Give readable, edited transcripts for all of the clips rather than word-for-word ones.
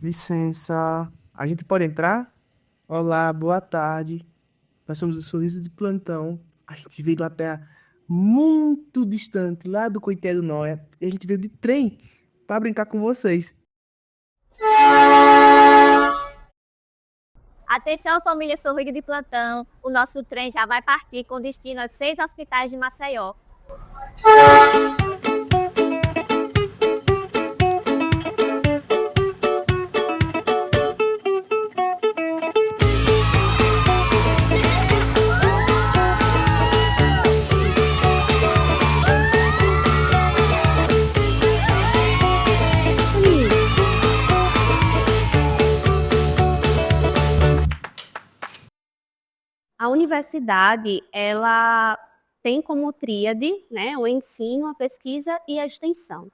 Licença, a gente pode entrar? Olá, boa tarde. Nós somos o Sorriso de Plantão. A gente veio de uma terra muito distante, lá do Coité do Nóia. E a gente veio de trem para brincar com vocês. Atenção, família Sorriga de Plantão. O nosso trem já vai partir com destino a 6 hospitais de Maceió. A universidade, ela tem como tríade, né, o ensino, a pesquisa e a extensão.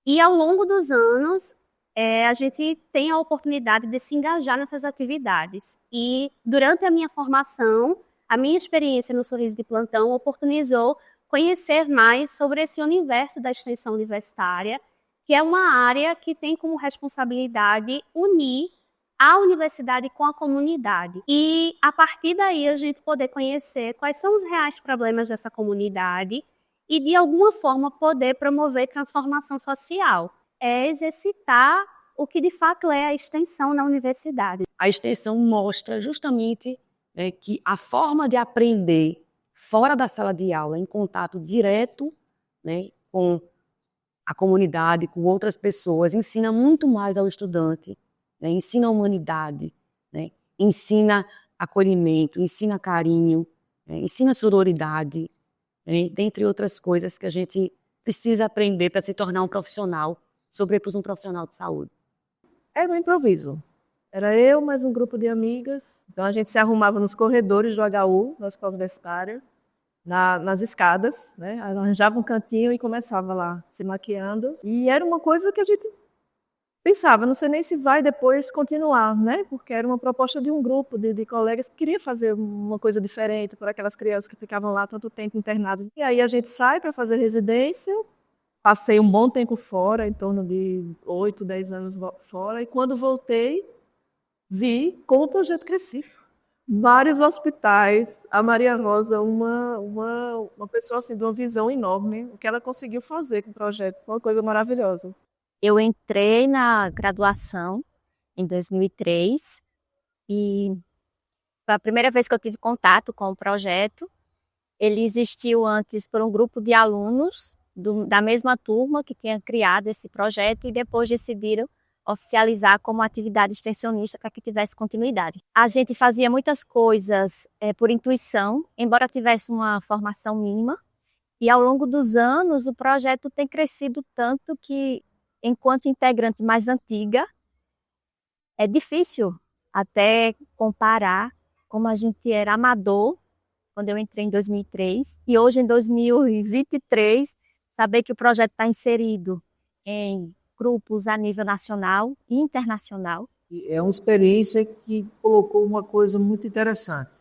E ao longo dos anos, a gente tem a oportunidade de se engajar nessas atividades. E durante a minha formação, a minha experiência no Sorriso de Plantão oportunizou conhecer mais sobre esse universo da extensão universitária, que é uma área que tem como responsabilidade unir a universidade com a comunidade. E, a partir daí, a gente poder conhecer quais são os reais problemas dessa comunidade e, de alguma forma, poder promover transformação social. É exercitar o que, de fato, é a extensão na universidade. A extensão mostra justamente que a forma de aprender fora da sala de aula, em contato direto, né, com a comunidade, com outras pessoas, ensina muito mais ao estudante, né, ensina a humanidade, né, ensina acolhimento, ensina carinho, né, ensina sororidade, né, dentre outras coisas que a gente precisa aprender para se tornar um profissional, sobretudo um profissional de saúde. Era um improviso. Era eu mais um grupo de amigas. Então a gente se arrumava nos corredores do HU, da escola universitária, nas escadas, né? Arranjava um cantinho e começava lá se maquiando. E era uma coisa que a gente pensava, não sei nem se vai depois continuar, né? Porque era uma proposta de um grupo de colegas que queria fazer uma coisa diferente para aquelas crianças que ficavam lá tanto tempo internadas. E aí a gente sai para fazer residência. Passei um bom tempo fora, em torno de 8, 10 anos fora, e quando voltei, vi como o projeto crescia. Vários hospitais, a Maria Rosa, uma pessoa assim, de uma visão enorme, o que ela conseguiu fazer com o projeto, foi uma coisa maravilhosa. Eu entrei na graduação em 2003 e foi a primeira vez que eu tive contato com o projeto. Ele existiu antes por um grupo de alunos da mesma turma que tinha criado esse projeto e depois decidiram oficializar como atividade extensionista para que tivesse continuidade. A gente fazia muitas coisas por intuição, embora tivesse uma formação mínima, e ao longo dos anos o projeto tem crescido tanto que, enquanto integrante mais antiga, é difícil até comparar como a gente era amador quando eu entrei em 2003, e hoje em 2023, saber que o projeto está inserido em grupos a nível nacional e internacional. É uma experiência que colocou uma coisa muito interessante,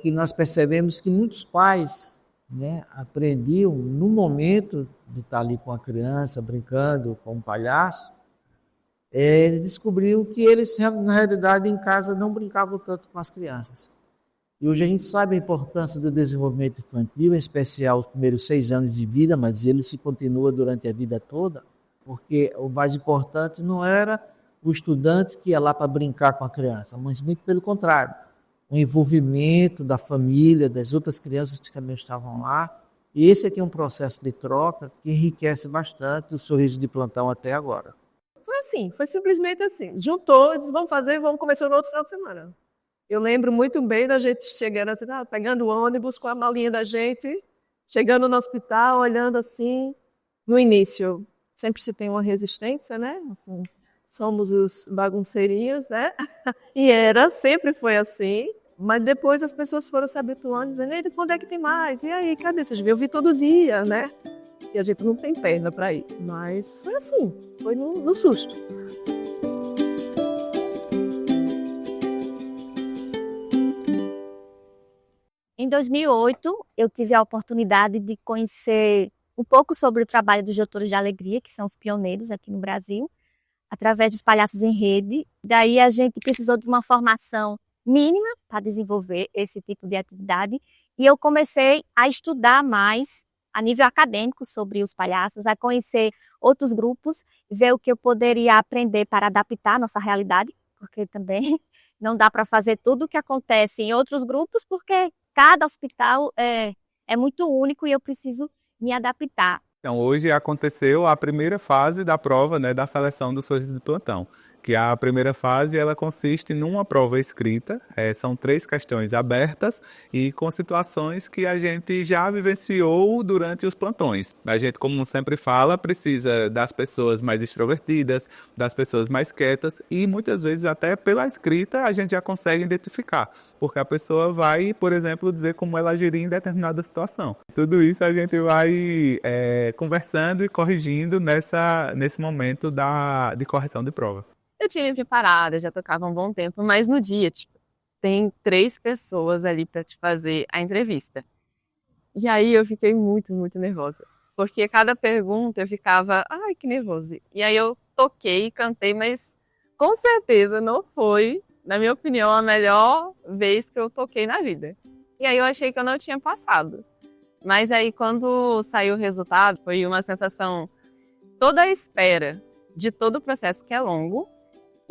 que nós percebemos que muitos pais, né, aprendiam no momento de estar ali com a criança, brincando com um palhaço, eles descobriram que eles, na realidade, em casa não brincavam tanto com as crianças. E hoje a gente sabe a importância do desenvolvimento infantil, em especial os primeiros 6 anos de vida, mas ele se continua durante a vida toda, porque o mais importante não era o estudante que ia lá para brincar com a criança, mas muito pelo contrário, o envolvimento da família, das outras crianças que também estavam lá. E esse aqui é um processo de troca que enriquece bastante o Sorriso de Plantão até agora. Foi assim, foi simplesmente assim. Juntou, disse, vamos fazer, vamos começar no outro final de semana. Eu lembro muito bem da gente chegando assim, pegando o ônibus com a malinha da gente, chegando no hospital, olhando assim. No início, sempre se tem uma resistência, né? Assim, somos os bagunceirinhos, né? E sempre foi assim. Mas depois as pessoas foram se habituando, dizendo, e quando é que tem mais? E aí, cadê? Vocês viram? Eu vi todo dia, né? E a gente não tem perna para ir. Mas foi assim, foi no susto. Em 2008, eu tive a oportunidade de conhecer um pouco sobre o trabalho dos Doutores de Alegria, que são os pioneiros aqui no Brasil, através dos palhaços em rede. Daí a gente precisou de uma formação mínima para desenvolver esse tipo de atividade. E eu comecei a estudar mais a nível acadêmico sobre os palhaços, a conhecer outros grupos, ver o que eu poderia aprender para adaptar a nossa realidade, porque também não dá para fazer tudo o que acontece em outros grupos, porque cada hospital é muito único e eu preciso me adaptar. Então, hoje aconteceu a primeira fase da prova, né, da seleção do Sorriso de Plantão, que a primeira fase ela consiste numa prova escrita, são 3 questões abertas e com situações que a gente já vivenciou durante os plantões. A gente, como sempre fala, precisa das pessoas mais extrovertidas, das pessoas mais quietas e muitas vezes até pela escrita a gente já consegue identificar, porque a pessoa vai, por exemplo, dizer como ela agiria em determinada situação. Tudo isso a gente vai conversando e corrigindo nesse momento de correção de prova. Eu tinha me preparado, eu já tocava há um bom tempo, mas no dia, tem 3 pessoas ali para te fazer a entrevista. E aí eu fiquei muito, muito nervosa. Porque cada pergunta eu ficava, ai, que nervoso. E aí eu toquei e cantei, mas com certeza não foi, na minha opinião, a melhor vez que eu toquei na vida. E aí eu achei que eu não tinha passado. Mas aí quando saiu o resultado, foi uma sensação toda à espera de todo o processo que é longo,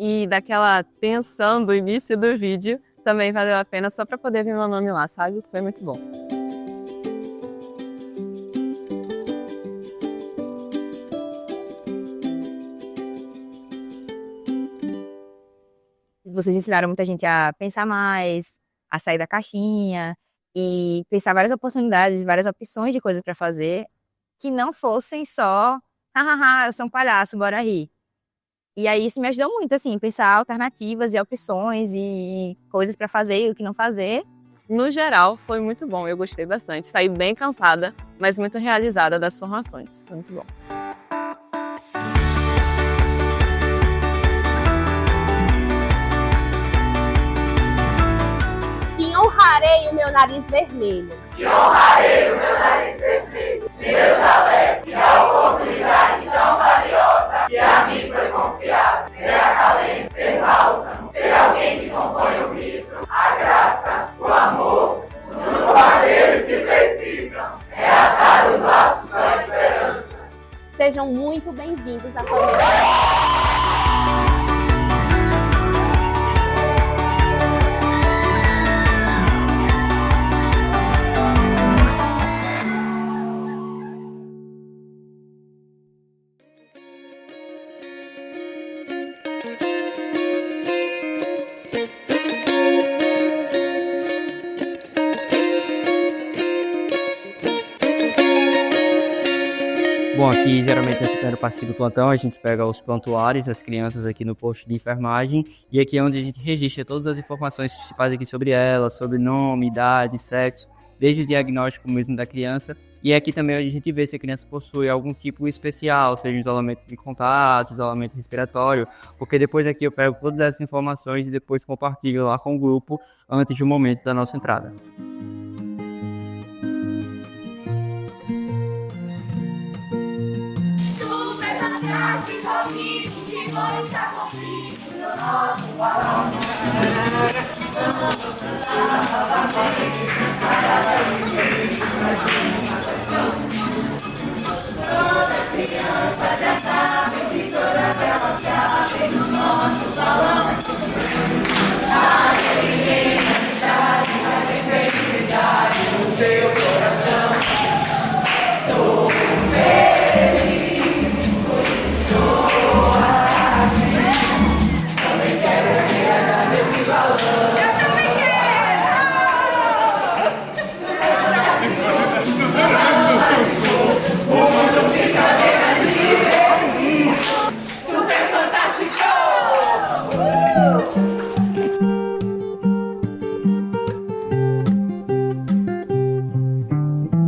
e daquela tensão do início do vídeo, também valeu a pena só para poder ver meu nome lá, sabe? Foi muito bom. Vocês ensinaram muita gente a pensar mais, a sair da caixinha e pensar várias oportunidades, várias opções de coisas para fazer que não fossem só, hahaha, eu sou um palhaço, bora rir. E aí isso me ajudou muito, assim, pensar alternativas e opções e coisas para fazer e o que não fazer. No geral, foi muito bom, eu gostei bastante. Saí bem cansada, mas muito realizada das formações. Foi muito bom. Que honrarei o meu nariz vermelho. Que honrarei o meu nariz vermelho. Meu jaleco e a oportunidade tão valiosa que a mim foi confiada. Ser acalento, ser bálsamo, ser alguém que compõe o riso, a graça, o amor, os companheiros que precisam, reatar os laços com a esperança. Sejam muito bem-vindos à família. Bom, aqui geralmente nessa primeira parte do plantão a gente pega os prontuários, as crianças aqui no posto de enfermagem, e aqui é onde a gente registra todas as informações principais aqui sobre ela, sobre nome, idade, sexo, desde o diagnóstico mesmo da criança. E aqui também a gente vê se a criança possui algum tipo especial, seja isolamento de contato, isolamento respiratório, porque depois aqui eu pego todas essas informações e depois compartilho lá com o grupo antes do momento da nossa entrada. Que vou estar contigo no nosso balão. Toda criança já sabe que todas elas cabem no nosso balão. A felicidade, a felicidade no seu coração. Sou feliz.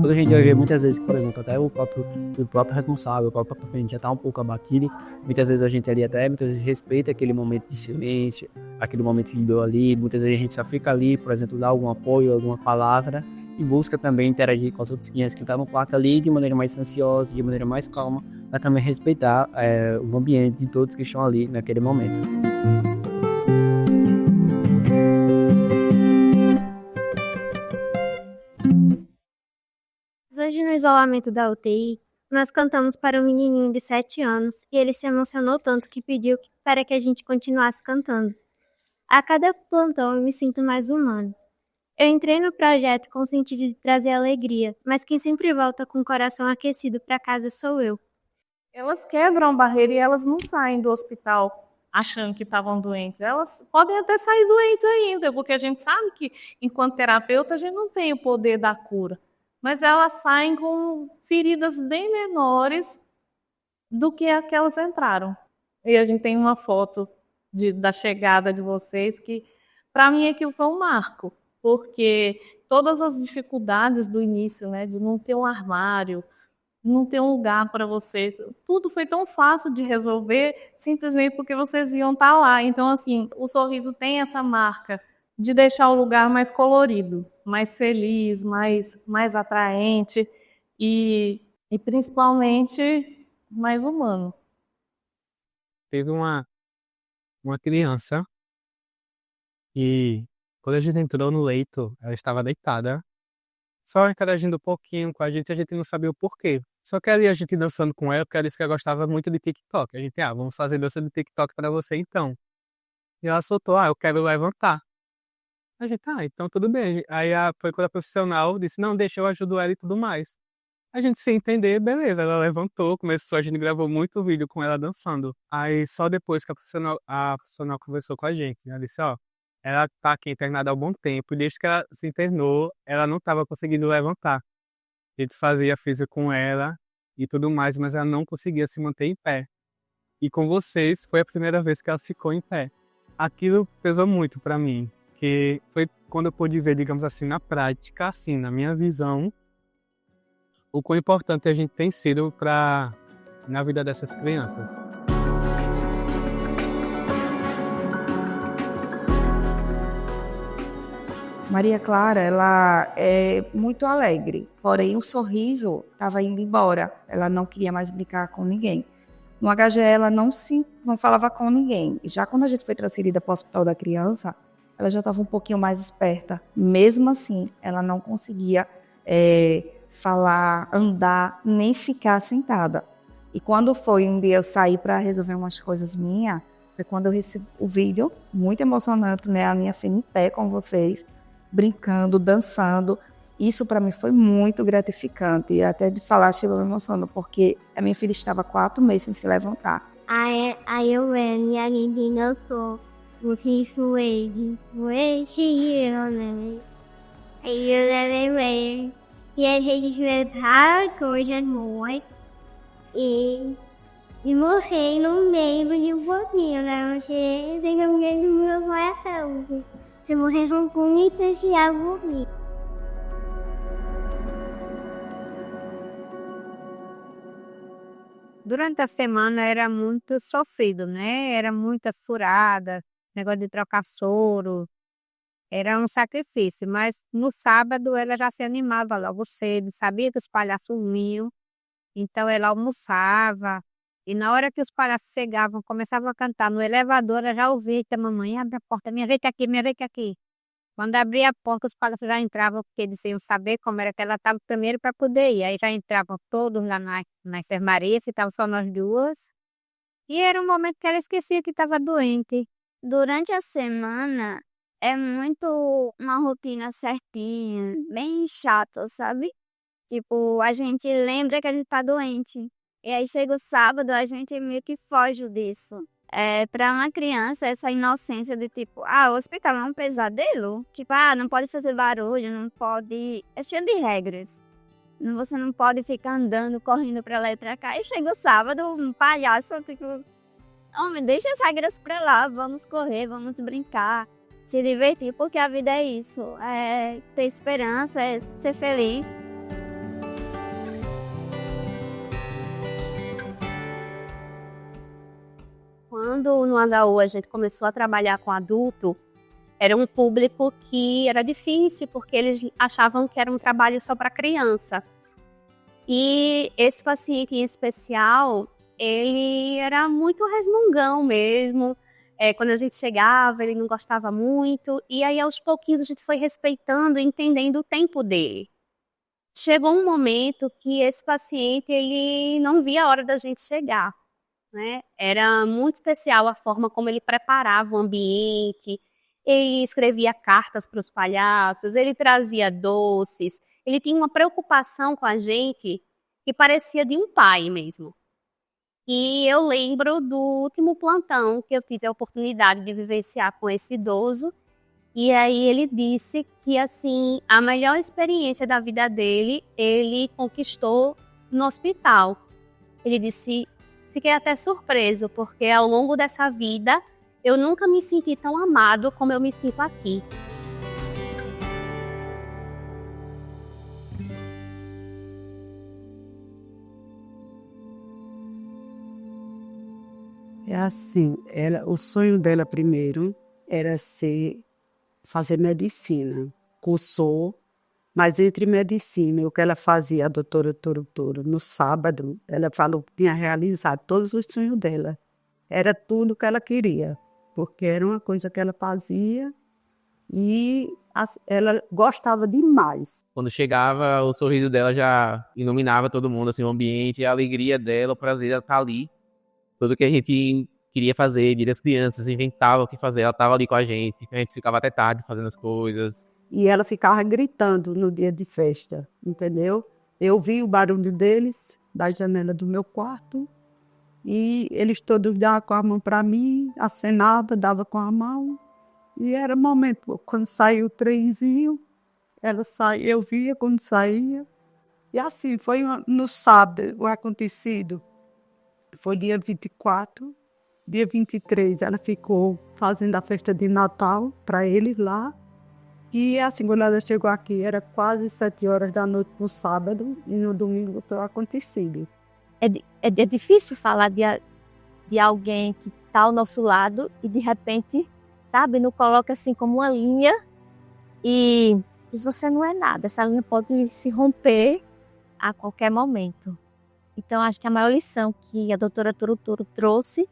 A gente vai ver muitas vezes que, por exemplo, até o próprio responsável, o próprio paciente já está um pouco abatido. Muitas vezes a gente ali até, muitas vezes respeita aquele momento de silêncio, aquele momento de dor ali. Muitas vezes a gente só fica ali, por exemplo, dar algum apoio, alguma palavra. e busca também interagir com as outras crianças que estão no quarto ali de maneira mais ansiosa, de maneira mais calma, para também respeitar o ambiente de todos que estão ali naquele momento. Hoje, no isolamento da UTI, nós cantamos para um menininho de 7 anos e ele se emocionou tanto que pediu para que a gente continuasse cantando. A cada plantão eu me sinto mais humano. Eu entrei no projeto com o sentido de trazer alegria, mas quem sempre volta com o coração aquecido para casa sou eu. Elas quebram a barreira e elas não saem do hospital achando que estavam doentes. Elas podem até sair doentes ainda, porque a gente sabe que, enquanto terapeuta, a gente não tem o poder da cura. Mas elas saem com feridas bem menores do que a que elas entraram. E a gente tem uma foto da chegada de vocês que, para mim, aquilo foi um marco, porque todas as dificuldades do início, né, de não ter um armário, não ter um lugar para vocês, tudo foi tão fácil de resolver simplesmente porque vocês iam estar lá. Então, assim, o Sorriso tem essa marca de deixar o lugar mais colorido, mais feliz, mais atraente e principalmente mais humano. Teve uma criança e quando a gente entrou no leito, ela estava deitada, só interagindo um pouquinho com a gente não sabia o porquê. Só que ali a gente dançando com ela, porque ela disse que ela gostava muito de TikTok. A gente, vamos fazer dança de TikTok para você então. E ela soltou, eu quero levantar. A gente, então tudo bem. Aí foi quando a profissional disse, não, deixa, eu ajudo ela e tudo mais. A gente sem entender, beleza, ela levantou, começou, a gente gravou muito vídeo com ela dançando. Aí só depois que a profissional conversou com a gente, ela disse, ela tá aqui internada há um bom tempo, e desde que ela se internou, ela não estava conseguindo levantar. A gente fazia física com ela e tudo mais, mas ela não conseguia se manter em pé. E com vocês, foi a primeira vez que ela ficou em pé. Aquilo pesou muito para mim, que foi quando eu pude ver, digamos assim, na prática, assim, na minha visão, o quão importante a gente tem sido na vida dessas crianças. Maria Clara, ela é muito alegre, porém o Sorriso estava indo embora, ela não queria mais brincar com ninguém. No HGE ela não falava com ninguém. E já quando a gente foi transferida para o Hospital da Criança, ela já estava um pouquinho mais esperta. Mesmo assim, ela não conseguia falar, andar, nem ficar sentada. E quando foi um dia eu saí para resolver umas coisas minhas, foi quando eu recebi o vídeo, muito emocionante, né? A minha filha em pé com vocês, brincando, dançando. Isso para mim foi muito gratificante. E até de falar, chegou me emocionando, porque a minha filha estava 4 meses sem se levantar. Aí eu venho e a gente dançou. O Richo Wade, aí eu levei. E a gente fez várias coisas boas. E morri no meio de um pouquinho, né? Você tem alguém no meu coração. Se morrer com um especial, morri. Durante a semana era muito sofrido, né? Era muita furada, negócio de trocar soro. Era um sacrifício, mas no sábado ela já se animava logo cedo, sabia que os palhaços vinham, então ela almoçava. E na hora que os palhaços chegavam, começavam a cantar no elevador, ela já ouvia, eita mamãe, abre a porta, me ajeita aqui. Quando abria a porta, os palhaços já entravam, porque eles iam saber como era que ela estava primeiro para poder ir. Aí já entravam todos lá na enfermaria, ficavam só nós duas. E era um momento que ela esquecia que estava doente. Durante a semana, é muito uma rotina certinha, bem chata, sabe? Tipo, a gente lembra que a gente tá doente. E aí chega o sábado, a gente meio que foge disso. Pra uma criança, essa inocência de tipo, o hospital é um pesadelo. Tipo, não pode fazer barulho, não pode... É cheio de regras. Você não pode ficar andando, correndo pra lá e pra cá. E chega o sábado, um palhaço, tipo... Homem, deixa as regras pra lá, vamos correr, vamos brincar. Se divertir, porque a vida é isso. É ter esperança, é ser feliz. Quando no HU a gente começou a trabalhar com adulto, Era um público que era difícil, porque eles achavam que era um trabalho só para criança. E esse paciente em especial, ele era muito resmungão mesmo. Quando a gente chegava, ele não gostava muito. E aí, aos pouquinhos, a gente foi respeitando e entendendo o tempo dele. Chegou um momento que esse paciente, ele não via a hora da gente chegar, né? Era muito especial a forma como ele preparava o ambiente. Ele escrevia cartas para os palhaços, ele trazia doces. Ele tinha uma preocupação com a gente que parecia de um pai mesmo. E eu lembro do último plantão que eu tive a oportunidade de vivenciar com esse idoso. E aí ele disse que, assim, a melhor experiência da vida dele, ele conquistou no hospital. Ele disse, fiquei até surpreso, porque ao longo dessa vida, eu nunca me senti tão amado como eu me sinto aqui. É assim, o sonho dela primeiro era fazer medicina. Cursou, mas entre medicina e o que ela fazia, a doutora Torutoro, no sábado, ela falou que tinha realizado todos os sonhos dela. Era tudo que ela queria, porque era uma coisa que ela fazia e ela gostava demais. Quando chegava, o sorriso dela já iluminava todo mundo, assim, o ambiente, a alegria dela, o prazer dela estar ali. Tudo que a gente queria fazer, dia das crianças, inventava o que fazer, ela estava ali com a gente ficava até tarde fazendo as coisas. E ela ficava gritando no dia de festa, entendeu? Eu vi o barulho deles da janela do meu quarto e eles todos davam com a mão para mim, acenava, dava com a mão. E era momento, quando saiu o trenzinho, ela saía, eu via quando saía. E assim, foi no sábado o acontecido. Foi dia 24, dia 23 ela ficou fazendo a festa de Natal para eles lá. E assim, quando ela chegou aqui, era quase 7 horas da noite no sábado e no domingo foi o acontecido. É difícil falar de alguém que está ao nosso lado e de repente, sabe, nos coloca assim como uma linha e diz, você não é nada, essa linha pode se romper a qualquer momento. Então, acho que a maior lição que a doutora Torutoro trouxe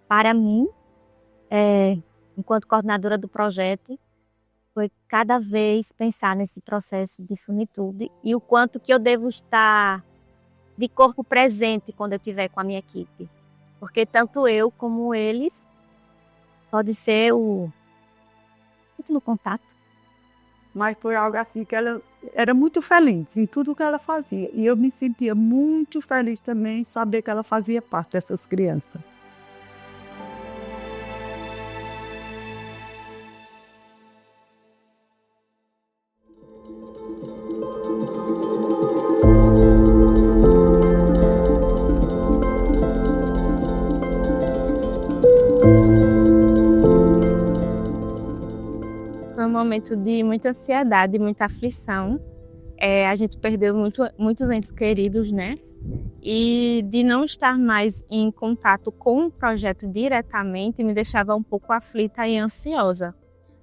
para mim, enquanto coordenadora do projeto, foi cada vez pensar nesse processo de finitude e o quanto que eu devo estar de corpo presente quando eu estiver com a minha equipe. Porque tanto eu como eles pode ser o último contato. Mas foi algo assim que ela era muito feliz em tudo que ela fazia. E eu me sentia muito feliz também em saber que ela fazia parte dessas crianças. Foi um momento de muita ansiedade, muita aflição. A gente perdeu muitos entes queridos, né? E de não estar mais em contato com o projeto diretamente me deixava um pouco aflita e ansiosa.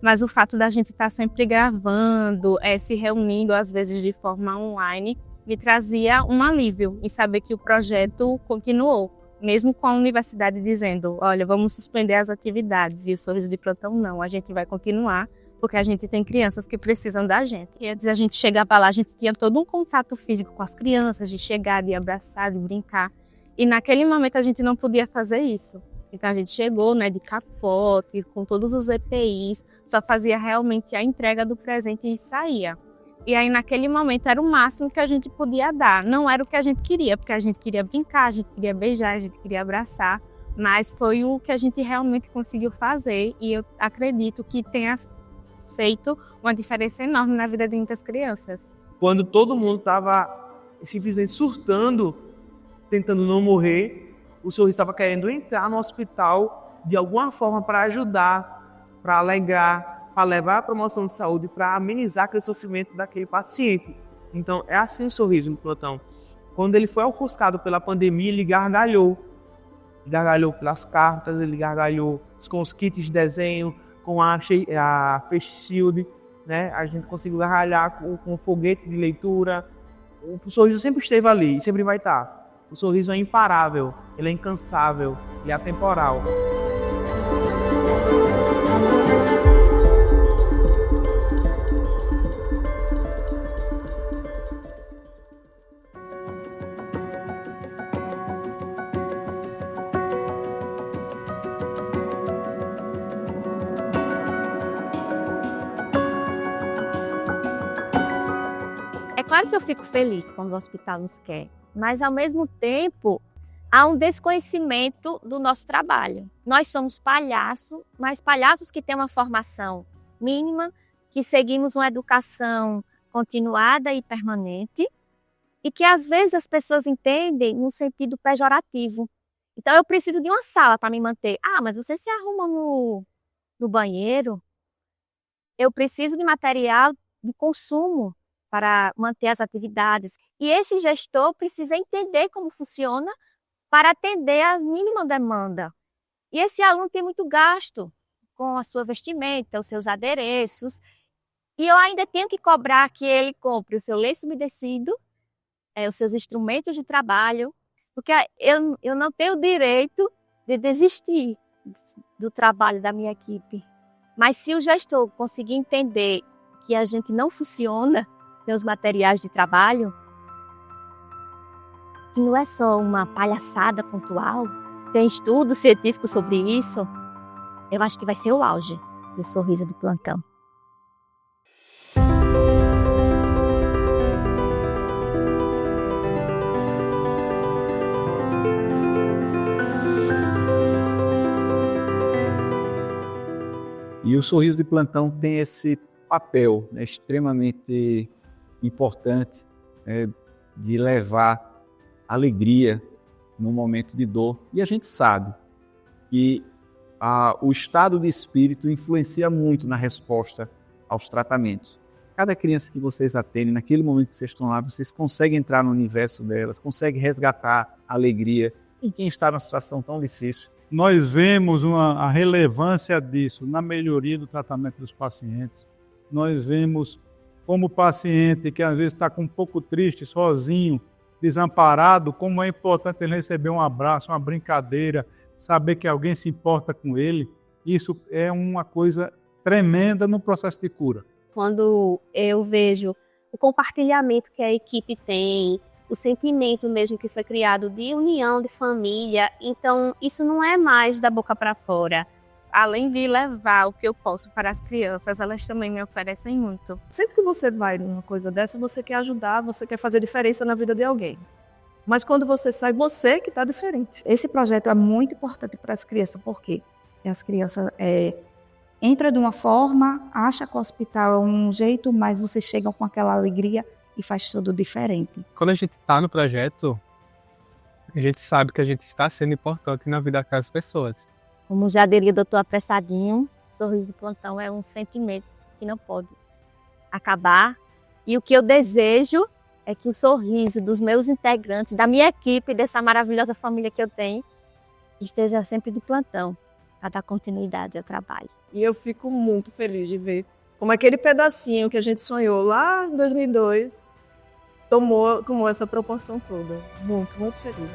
Mas o fato da gente estar sempre gravando, se reunindo às vezes de forma online, me trazia um alívio em saber que o projeto continuou. Mesmo com a universidade dizendo, olha, vamos suspender as atividades e o Sorriso de Plantão não, a gente vai continuar, porque a gente tem crianças que precisam da gente. E antes a gente chegava lá, a gente tinha todo um contato físico com as crianças, de chegar, de abraçar, de brincar. E naquele momento a gente não podia fazer isso. Então a gente chegou, né, de capote, com todos os EPIs, só fazia realmente a entrega do presente e saía. E aí naquele momento era o máximo que a gente podia dar. Não era o que a gente queria, porque a gente queria brincar, a gente queria beijar, a gente queria abraçar. Mas foi o que a gente realmente conseguiu fazer e eu acredito que tenha feito uma diferença enorme na vida de muitas crianças. Quando todo mundo estava simplesmente surtando, tentando não morrer, o Sorriso estava querendo entrar no hospital de alguma forma para ajudar, para alegrar, para levar a promoção de saúde, para amenizar aquele sofrimento daquele paciente. Então, é assim o Sorriso no plantão. Quando ele foi ofuscado pela pandemia, ele gargalhou. Gargalhou pelas cartas, ele gargalhou com os kits de desenho, com a Face Shield, né? A gente conseguiu ralhar com foguete de leitura. O sorriso sempre esteve ali e sempre vai estar. O sorriso é imparável, ele é incansável, ele é atemporal. É claro que eu fico feliz quando o hospital nos quer, mas ao mesmo tempo há um desconhecimento do nosso trabalho. Nós somos palhaços, mas palhaços que têm uma formação mínima, que seguimos uma educação continuada e permanente e que às vezes as pessoas entendem no sentido pejorativo. Então eu preciso de uma sala para me manter. Ah, mas você se arruma no banheiro? Eu preciso de material de consumo para manter as atividades. E esse gestor precisa entender como funciona para atender a mínima demanda. E esse aluno tem muito gasto com a sua vestimenta, os seus adereços, e eu ainda tenho que cobrar que ele compre o seu lenço umedecido, os seus instrumentos de trabalho, porque eu não tenho o direito de desistir do trabalho da minha equipe. Mas se o gestor conseguir entender que a gente não funciona sem os materiais de trabalho, que não é só uma palhaçada pontual, tem estudo científico sobre isso, eu acho que vai ser o auge do Sorriso de Plantão. E o Sorriso de Plantão tem esse papel, né, extremamente importante, de levar alegria no momento de dor. E a gente sabe que o estado de espírito influencia muito na resposta aos tratamentos. Cada criança que vocês atendem, naquele momento que vocês estão lá, vocês conseguem entrar no universo delas, conseguem resgatar a alegria em quem está numa situação tão difícil. Nós vemos a relevância disso na melhoria do tratamento dos pacientes. Nós vemos como o paciente que às vezes está um pouco triste, sozinho, desamparado, como é importante ele receber um abraço, uma brincadeira, saber que alguém se importa com ele. Isso é uma coisa tremenda no processo de cura. Quando eu vejo o compartilhamento que a equipe tem, o sentimento mesmo que foi criado de união, de família, então isso não é mais da boca para fora. Além de levar o que eu posso para as crianças, elas também me oferecem muito. Sempre que você vai numa coisa dessa, você quer ajudar, você quer fazer diferença na vida de alguém. Mas quando você sai, você que está diferente. Esse projeto é muito importante para as crianças, porque as crianças entram de uma forma, acham que o hospital é um jeito, mas você chega com aquela alegria e faz tudo diferente. Quando a gente está no projeto, a gente sabe que a gente está sendo importante na vida daquelas pessoas. Como já diria o doutor Apressadinho, Sorriso de Plantão é um sentimento que não pode acabar. E o que eu desejo é que o sorriso dos meus integrantes, da minha equipe, dessa maravilhosa família que eu tenho, esteja sempre de plantão, para dar continuidade ao trabalho. E eu fico muito feliz de ver como aquele pedacinho que a gente sonhou lá em 2002 tomou essa proporção toda. Muito, muito feliz.